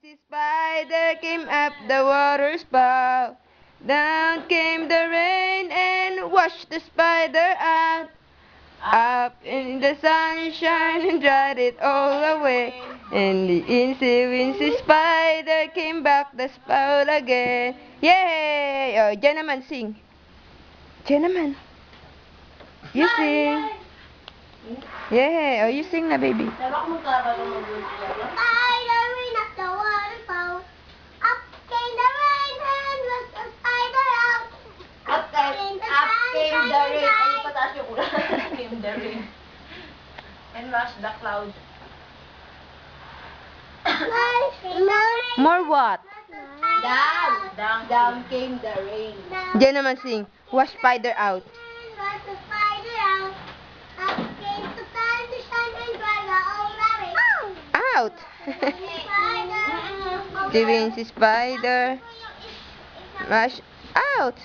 The spider came up the water spout. Down came the rain and washed the spider out. Up in the sunshine and dried it all away. And the incy-wincy spider came back the spout again. Yay! Oh, dyan naman, sing. Dyan naman. You sing. Yeah, oh, you sing na, baby. Spider went up the waterfall. Up came the rain and washed the spider out. Up came the rain. Ay, pataas yung ulan. Up came the rain. And washed the clouds. More what? Down came the rain. Dyan naman, sing. Wash spider out. Washed the spider out. Up came the sunshine and dried the old rabbit. Out! The wincy spider. Wash out!